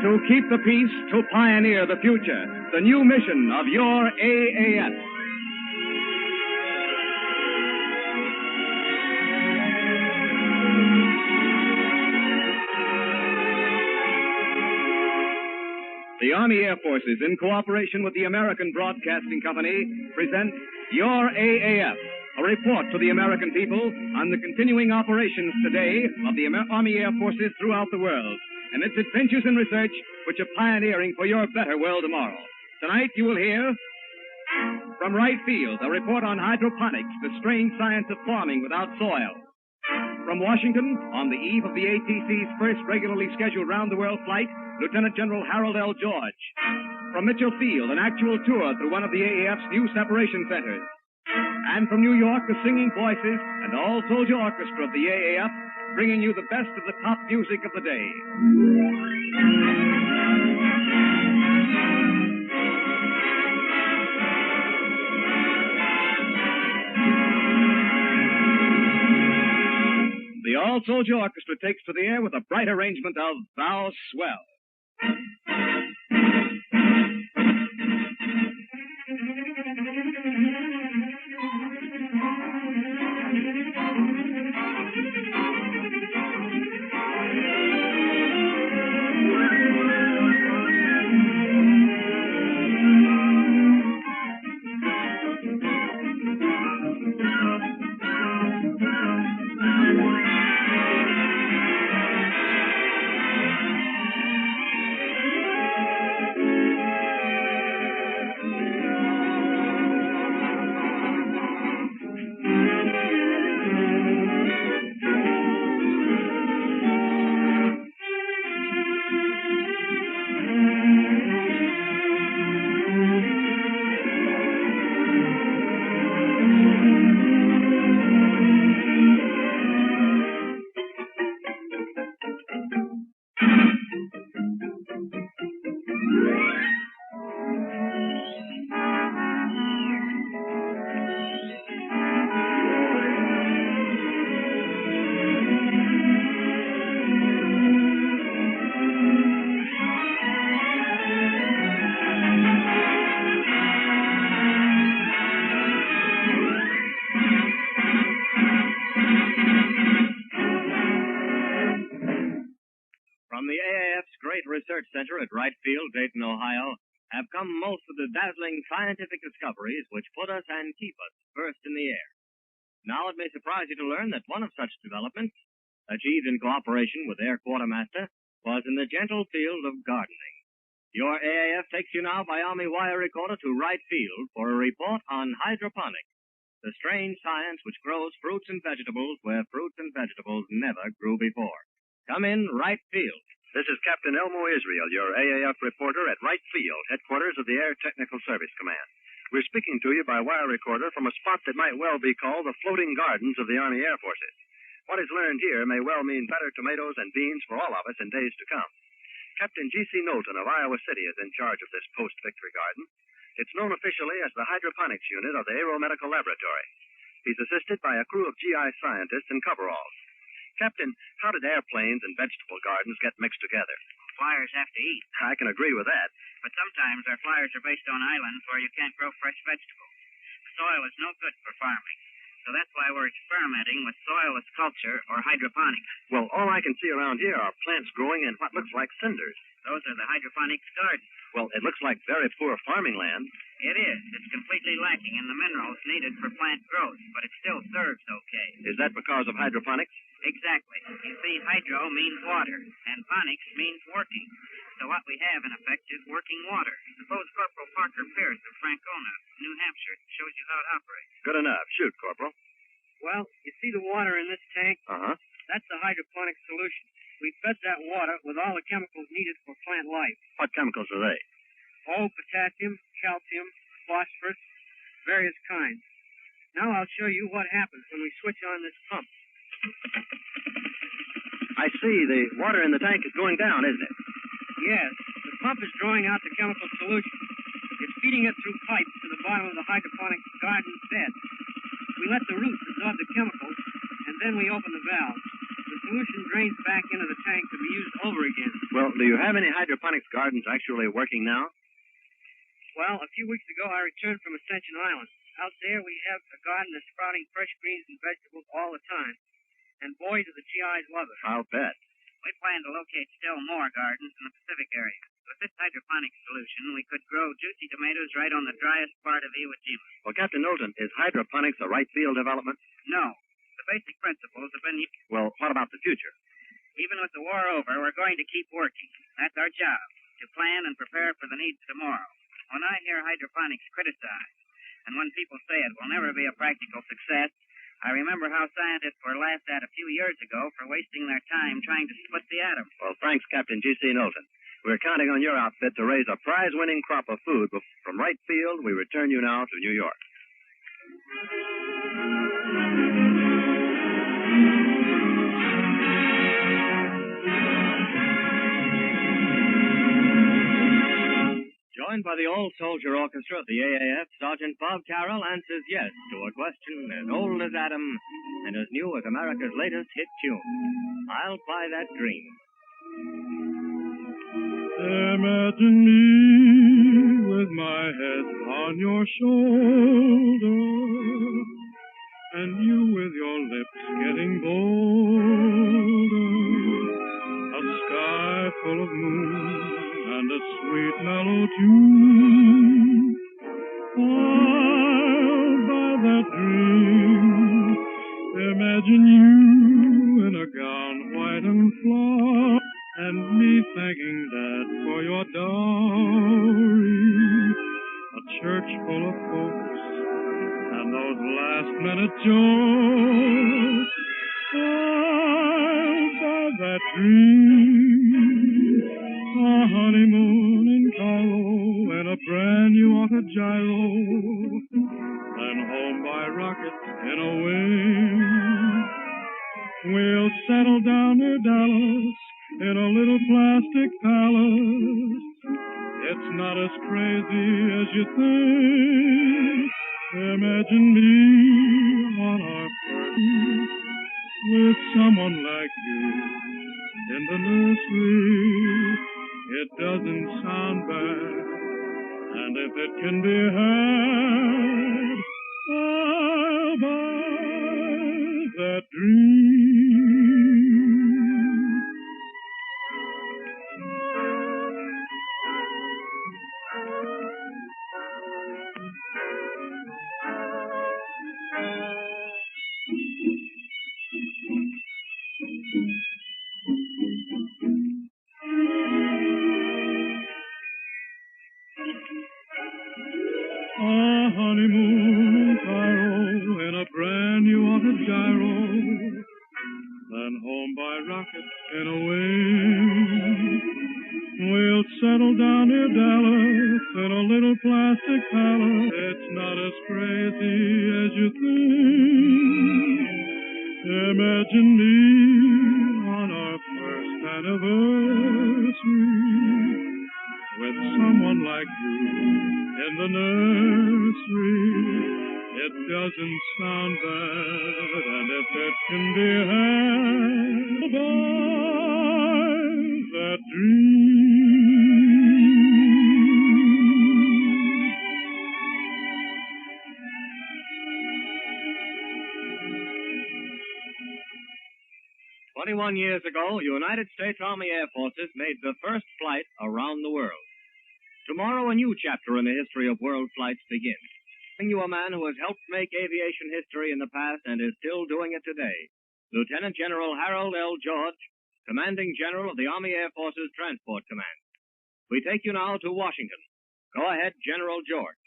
To keep the peace, to pioneer the future, the new mission of your AAF. The Army Air Forces, in cooperation with the American Broadcasting Company, present Your AAF, a report to the American people on the continuing operations today of the Army Air Forces throughout the world, and its adventures and research which are pioneering for your better world tomorrow. Tonight you will hear from right field a report on hydroponics, the strange science of farming without soil. From Washington, on the eve of the ATC's first regularly scheduled round-the-world flight, Lieutenant General Harold L. George. From Mitchell Field, an actual tour through one of the AAF's new separation centers. And from New York, the singing voices and all-soldier orchestra of the AAF, bringing you the best of the top music of the day. The all-soldier orchestra takes to the air with a bright arrangement of Thou Swell. From the AAF's great research center at Wright Field, Dayton, Ohio, have come most of the dazzling scientific discoveries which put us and keep us first in the air. Now it may surprise you to learn that one of such developments, achieved in cooperation with Air Quartermaster, was in the gentle field of gardening. Your AAF takes you now by Army wire recorder to Wright Field for a report on hydroponics, the strange science which grows fruits and vegetables where fruits and vegetables never grew before. Come in, Wright Field. This is Captain Elmo Israel, your AAF reporter at Wright Field, headquarters of the Air Technical Service Command. We're speaking to you by wire recorder from a spot that might well be called the floating gardens of the Army Air Forces. What is learned here may well mean better tomatoes and beans for all of us in days to come. Captain G.C. Knowlton of Iowa City is in charge of this post-victory garden. It's known officially as the Hydroponics Unit of the Aeromedical Laboratory. He's assisted by a crew of GI scientists in coveralls. Captain, how did airplanes and vegetable gardens get mixed together? Flyers have to eat. I can agree with that. But sometimes our flyers are based on islands where you can't grow fresh vegetables. The soil is no good for farming. So that's why we're experimenting with soilless culture or hydroponics. Well, all I can see around here are plants growing in what looks like cinders. Those are the hydroponics gardens. Well, it looks like very poor farming land. It is. It's completely lacking in the minerals needed for plant growth, but it still serves okay. Is that because of hydroponics? Exactly. You see, hydro means water, and ponics means working. So what we have, in effect, is working water. Suppose Corporal Parker Pierce of Francona, New Hampshire, shows you how it operates. Good enough. Shoot, Corporal. Well, you see the water in this tank? Uh-huh. That's the hydroponic solution. We fed that water with all the chemicals needed for plant life. What chemicals are they? Potassium, calcium, phosphorus, various kinds. Now I'll show you what happens when we switch on this pump. I see. The water in the tank is going down, isn't it? Yes. The pump is drawing out the chemical solution. It's feeding it through pipes to the bottom of the hydroponic garden bed. We let the roots absorb the chemicals, and then we open the valve. The solution over again. Well, do you have any hydroponics gardens actually working now? Well, a few weeks ago, I returned from Ascension Island. Out there, we have a garden that's sprouting fresh greens and vegetables all the time. And boy, do the GIs love it. I'll bet. We plan to locate still more gardens in the Pacific area. With this hydroponic solution, we could grow juicy tomatoes right on the driest part of Iwo Jima. Well, Captain Knowlton, is hydroponics a right field development? No. The basic principles have been used. Well, what about the future? Even with the war over, we're going to keep working. That's our job, to plan and prepare for the needs of tomorrow. When I hear hydroponics criticized, and when people say it will never be a practical success, I remember how scientists were laughed at a few years ago for wasting their time trying to split the atom. Well, thanks, Captain G.C. Knowlton. We're counting on your outfit to raise a prize-winning crop of food. From right field, we return you now to New York. Joined by the all-soldier orchestra of the AAF, Sergeant Bob Carroll answers yes to a question as old as Adam and as new as America's latest hit tune. I'll buy that dream. Imagine me with my head on your shoulder, and you with your lips getting bolder. A sky full of moon and a sweet mellow tune. I'll buy that dream. Imagine you in a gown white and flower, and me thanking Dad for your dowry. A church full of folks and those last-minute jokes. I'll buy that dream. A honeymoon in Cairo and a brand new auto gyro. Then home by rocket in a wing. We'll settle down near Dallas in a little plastic palace. It's not as crazy as you think. Imagine me on our first with someone like you in the nursery. It doesn't sound bad, and if it can be had, I'll buy that dream. A honeymoon in Cairo in a brand new auto gyro. Then home by rocket in a wing. We'll settle down near Dallas in a little plastic palace. It's not as crazy as you think. Imagine me on our first anniversary with someone like you in the nursery. It doesn't sound bad, and if it can be had, by that dream. 21 years ago, United States Army Air Forces made the first flight around the world. Tomorrow, a new chapter in the history of world flights begins. Bring you a man who has helped make aviation history in the past and is still doing it today. Lieutenant General Harold L. George, Commanding General of the Army Air Forces Transport Command. We take you now to Washington. Go ahead, General George.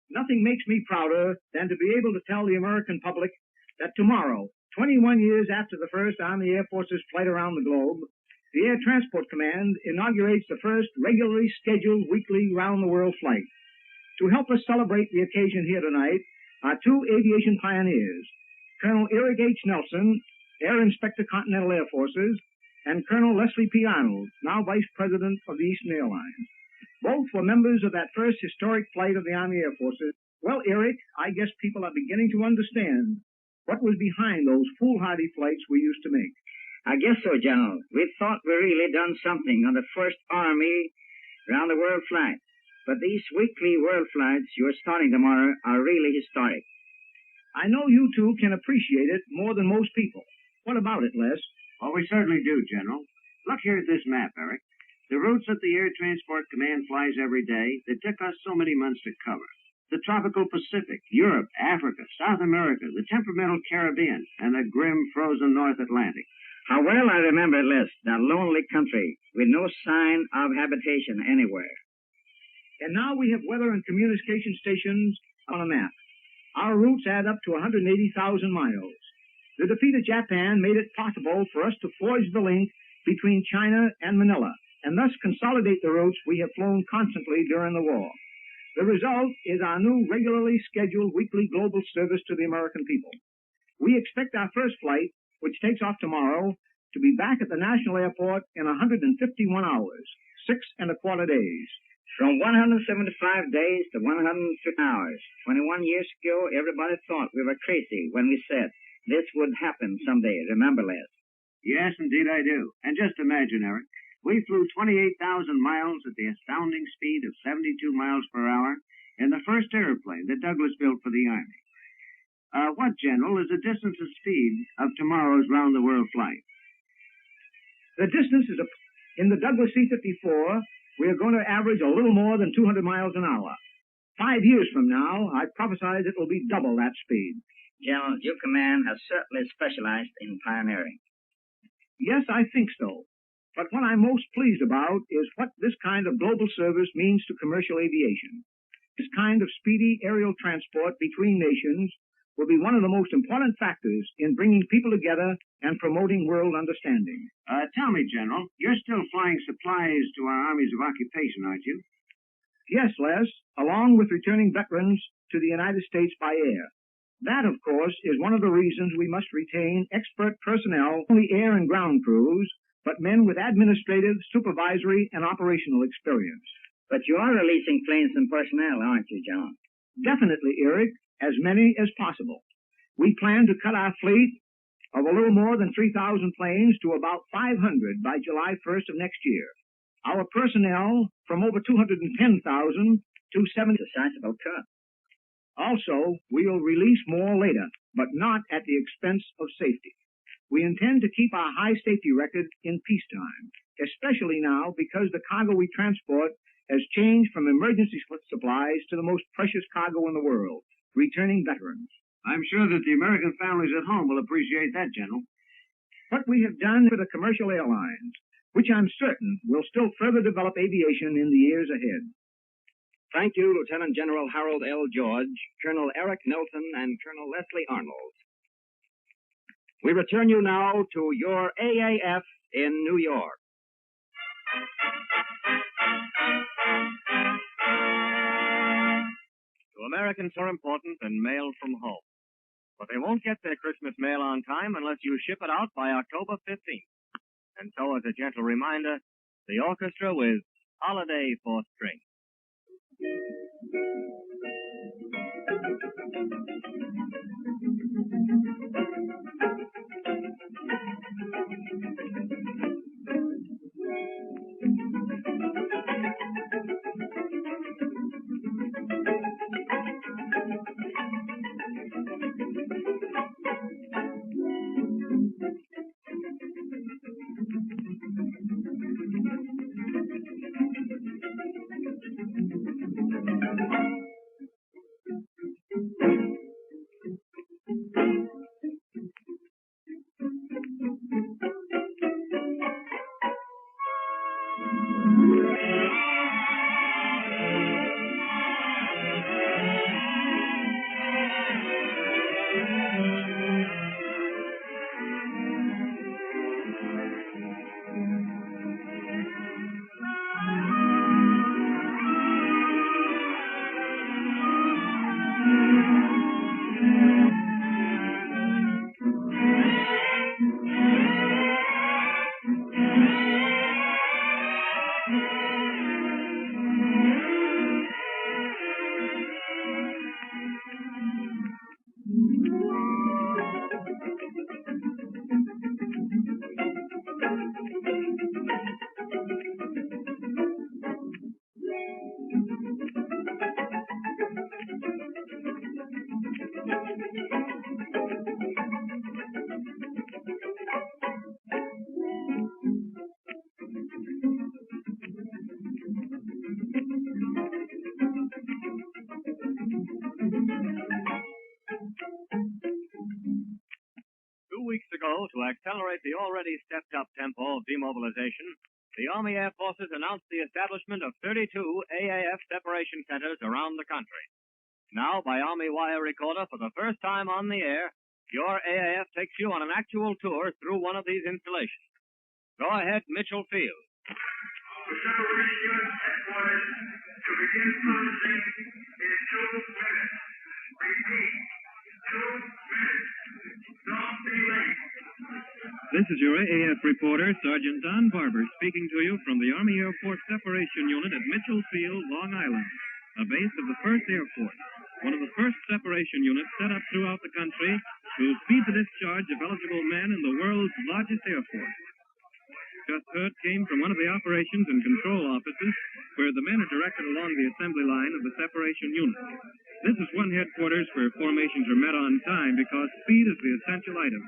Nothing makes me prouder than to be able to tell the American public that tomorrow, 21 years after the first Army Air Forces flight around the globe, the Air Transport Command inaugurates the first regularly scheduled weekly round-the-world flight. To help us celebrate the occasion here tonight are two aviation pioneers, Colonel Eric H. Nelson, Air Inspector Continental Air Forces, and Colonel Leslie P. Arnold, now Vice President of the Eastern Airlines. Both were members of that first historic flight of the Army Air Forces. Well, Eric, I guess people are beginning to understand what was behind those foolhardy flights we used to make. I guess so, General. We thought we really done something on the first Army round the world flight. But these weekly world flights you're starting tomorrow are really historic. I know you two can appreciate it more than most people. What about it, Les? Oh, we certainly do, General. Look here at this map, Eric. The routes that the Air Transport Command flies every day that took us so many months to cover. The tropical Pacific, Europe, Africa, South America, the temperamental Caribbean, and the grim, frozen North Atlantic. How well I remember it, Les, that lonely country with no sign of habitation anywhere. And now we have weather and communication stations on a map. Our routes add up to 180,000 miles. The defeat of Japan made it possible for us to forge the link between China and Manila, and thus consolidate the routes we have flown constantly during the war. The result is our new regularly scheduled weekly global service to the American people. We expect our first flight, which takes off tomorrow, to be back at the National Airport in 151 hours, 6.25 days. From 175 days to 150 hours. 21 years ago, everybody thought we were crazy when we said this would happen someday. Remember, Les? Yes, indeed I do. And just imagine, Eric, we flew 28,000 miles at the astounding speed of 72 miles per hour in the first airplane that Douglas built for the Army. What, General, is the distance and speed of tomorrow's round-the-world flight? The distance is in the Douglas C-54, we are going to average a little more than 200 miles an hour. 5 years from now, I prophesize it will be double that speed. General, your command has certainly specialized in pioneering. Yes, I think so. But what I'm most pleased about is what this kind of global service means to commercial aviation. This kind of speedy aerial transport between nations will be one of the most important factors in bringing people together and promoting world understanding. Tell me, General, you're still flying supplies to our armies of occupation, aren't you? Yes, Les, along with returning veterans to the United States by air. That, of course, is one of the reasons we must retain expert personnel, not only air and ground crews, but men with administrative, supervisory, and operational experience. But you are releasing planes and personnel, aren't you, John? Definitely, Eric, as many as possible. We plan to cut our fleet of a little more than 3,000 planes to about 500 by July 1st of next year. Our personnel from over 210,000 to 70. A sizable cut. Also, we will release more later, but not at the expense of safety. We intend to keep our high safety record in peacetime, especially now because the cargo we transport has changed from emergency supplies to the most precious cargo in the world, returning veterans. I'm sure that the American families at home will appreciate that, General. What we have done for the commercial airlines, which I'm certain will still further develop aviation in the years ahead. Thank you, Lieutenant General Harold L. George, Colonel Eric Nelson, and Colonel Leslie Arnold. We return you now to your AAF in New York. To Americans are important and mail from home. But they won't get their Christmas mail on time unless you ship it out by October 15th. And so, as a gentle reminder, the orchestra with Holiday for Strings. Mexico, to accelerate the already stepped-up tempo of demobilization, the Army Air Forces announced the establishment of 32 AAF separation centers around the country. Now, by Army wire recorder, for the first time on the air, your AAF takes you on an actual tour through one of these installations. Go ahead, Mitchell Field. Separation unit headquarters to begin processing in 2 minutes. Repeat, 2 minutes. Don't delay. This is your AAF reporter, Sergeant Don Barber, speaking to you from the Army Air Force Separation Unit at Mitchell Field, Long Island, a base of the 1st Air Force, one of the first separation units set up throughout the country to speed the discharge of eligible men in the world's largest air force. Just heard came from one of the operations and control offices where the men are directed along the assembly line of the separation unit. This is one headquarters where formations are met on time because speed is the essential item.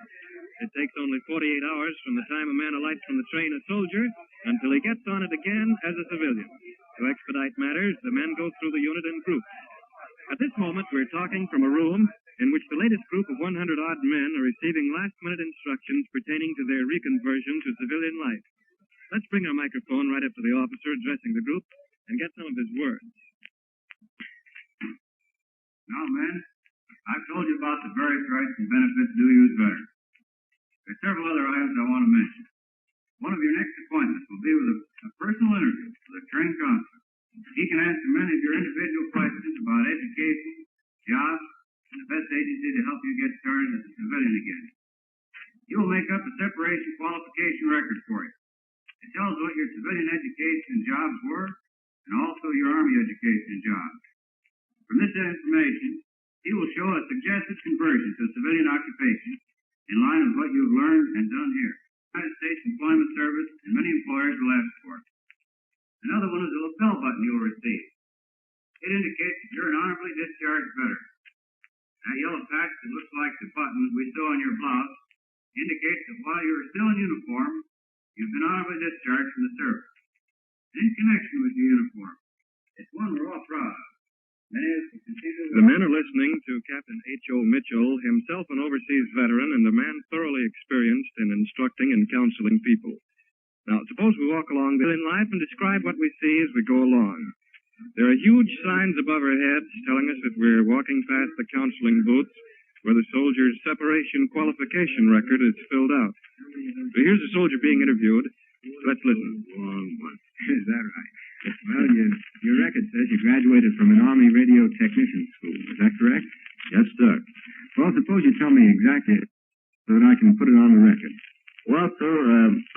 It takes only 48 hours from the time a man alights from the train a soldier until he gets on it again as a civilian. To expedite matters, the men go through the unit in groups. At this moment, we're talking from a room in which the latest group of 100-odd men are receiving last-minute instructions pertaining to their reconversion to civilian life. Let's bring our microphone right up to the officer addressing the group and get some of his words. Now, men, I've told you about the various rights and benefits due you as veterans. There's several other items I want to mention. One of your next appointments will be with a personal interview with a trained counselor. He can answer many of your individual questions about education, jobs, and the best agency to help you get started as a civilian again. He will make up a separation qualification record for you. It tells what your civilian education and jobs were, and also your Army education and jobs. From this information, he will show a suggested conversion to a civilian occupation in line with what you've learned and done here. United States Employment Service, and many employers will ask for it. Another one is a lapel button you'll receive. It indicates that you're an honorably discharged veteran. That yellow patch that looks like the button we sew on your blouse indicates that while you were still in uniform, you've been honorably discharged from the service. In connection with your uniform, it's one we're all proud of. The men are listening to Captain H.O. Mitchell, himself an overseas veteran and a man thoroughly experienced in instructing and counseling people. Now, suppose we walk along in life and describe what we see as we go along. There are huge signs above our heads telling us that we're walking past the counseling booths where the soldier's separation qualification record is filled out. So here's a soldier being interviewed. Let's listen. Is that right? Well, your record says you graduated from an Army radio technician school. Is that correct? Yes, sir. Well, suppose you tell me exactly so that I can put it on the record. Well, sir,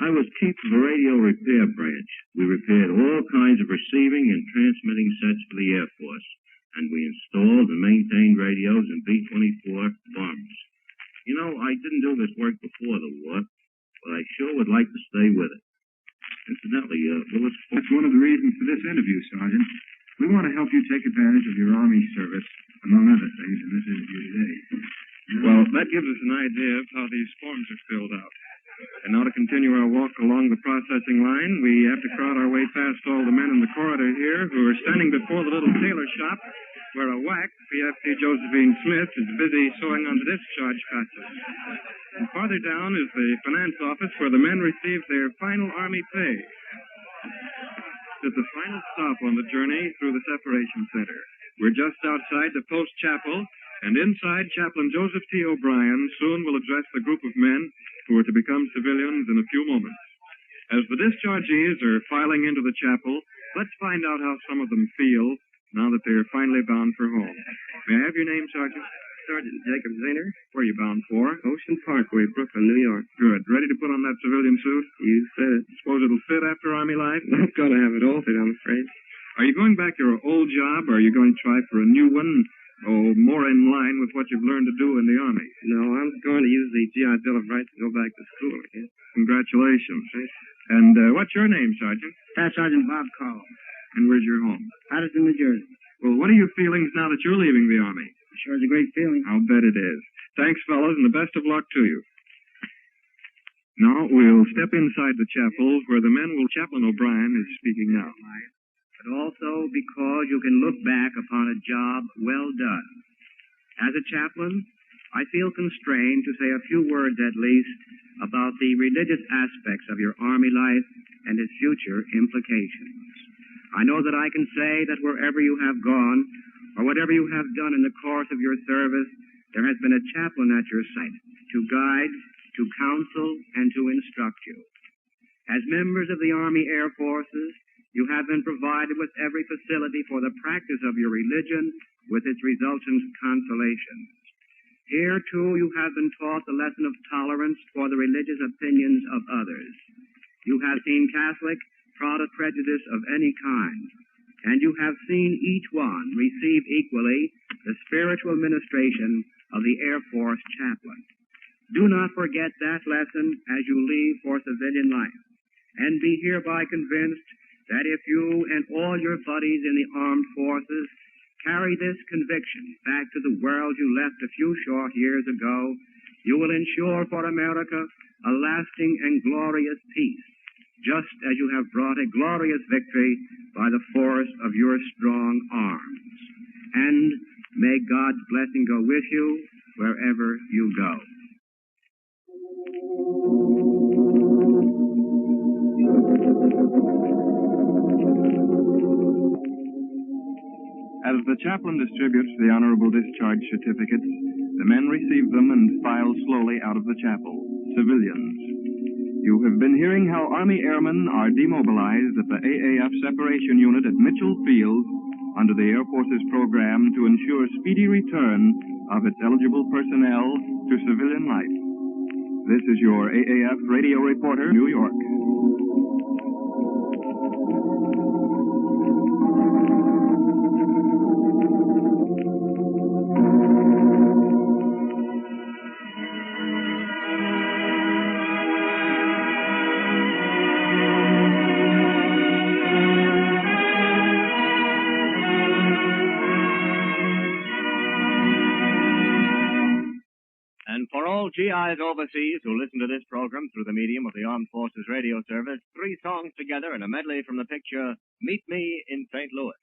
I was chief of the radio repair branch. We repaired all kinds of receiving and transmitting sets for the Air Force, and we installed and maintained radios and B-24 bombers. You know, I didn't do this work before the war, but I sure would like to stay with it. Incidentally, Willis... That's one of the reasons for this interview, Sergeant. We want to help you take advantage of your Army service, among other things, in this interview today. Well, that gives us an idea of how these forms are filled out. And now to continue our walk along the processing line, we have to crowd our way past all the men in the corridor here who are standing before the little tailor shop where a whack, PFT Josephine Smith, is busy sewing on the discharge patches. And farther down is the finance office where the men receive their final Army pay. It's the final stop on the journey through the separation center. We're just outside the post chapel, and inside, Chaplain Joseph T. O'Brien soon will address the group of men who are to become civilians in a few moments. As the dischargees are filing into the chapel, let's find out how some of them feel now that they are finally bound for home. May I have your name, Sergeant? Sergeant Jacob Zahner. Where are you bound for? Ocean Parkway, Brooklyn, New York. Good. Ready to put on that civilian suit? You said it. Suppose it'll fit after Army life? I've got to have it altered, I'm afraid. Are you going back to your old job, or are you going to try for a new one? Oh, more in line with what you've learned to do in the Army? No, I'm going to use the GI Bill of Rights to go back to school again. Congratulations. And what's your name, Sergeant? Staff Sergeant Bob Carl. And where's your home? Patterson, New Jersey. Well, what are your feelings now that you're leaving the Army? Sure is a great feeling. I'll bet it is. Thanks, fellas, and the best of luck to you. Now, we'll step inside the chapel where the men will... Chaplain O'Brien is speaking now. But also because you can look back upon a job well done. As a chaplain, I feel constrained to say a few words at least about the religious aspects of your Army life and its future implications. I know that I can say that wherever you have gone, or whatever you have done in the course of your service, there has been a chaplain at your side to guide, to counsel, and to instruct you. As members of the Army Air Forces, you have been provided with every facility for the practice of your religion with its resultant consolations. Here, too, you have been taught the lesson of tolerance for the religious opinions of others. You have seen Catholic proud of prejudice of any kind, and you have seen each one receive equally the spiritual ministration of the Air Force chaplain. Do not forget that lesson as you leave for civilian life, and be hereby convinced that if you and all your buddies in the armed forces carry this conviction back to the world you left a few short years ago, you will ensure for America a lasting and glorious peace, just as you have brought a glorious victory by the force of your strong arms. And may God's blessing go with you wherever you go. As the chaplain distributes the honorable discharge certificates, the men receive them and file slowly out of the chapel, civilians. You have been hearing how Army airmen are demobilized at the AAF separation unit at Mitchell Field under the Air Force's program to ensure speedy return of its eligible personnel to civilian life. This is your AAF radio reporter, New York. And for all GIs overseas who listen to this program through the medium of the Armed Forces Radio Service, 3 songs together in a medley from the picture Meet Me in St. Louis.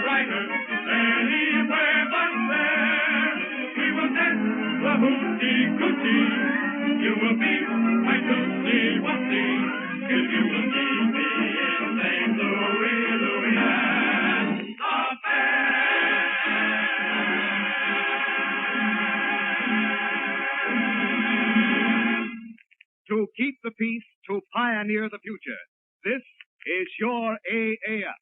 brighter anywhere but there. We will dance the hoochie-coochie. You will be my tootsie-wootsie if you will meet me in St. Louis, Louisiana. To keep the peace, to pioneer the future. This is your AAF.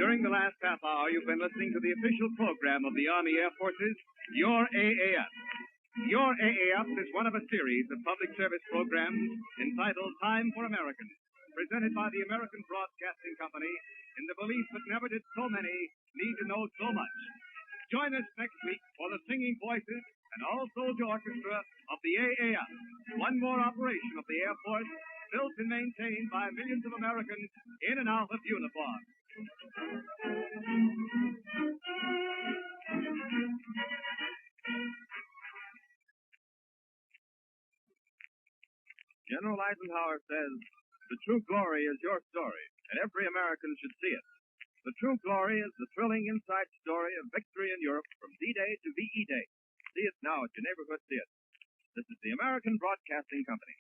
During the last half hour, you've been listening to the official program of the Army Air Forces, Your AAF. Your AAF is one of a series of public service programs entitled Time for Americans, presented by the American Broadcasting Company in the belief that never did so many need to know so much. Join us next week for the singing voices and all-soldier orchestra of the AAF, one more operation of the Air Force built and maintained by millions of Americans in and out of uniform. General Eisenhower says, "The true glory is your story, and every American should see it. The true glory is the thrilling inside story of victory in Europe from D-Day to VE Day. See it now at your neighborhood theater." This is the American Broadcasting Company.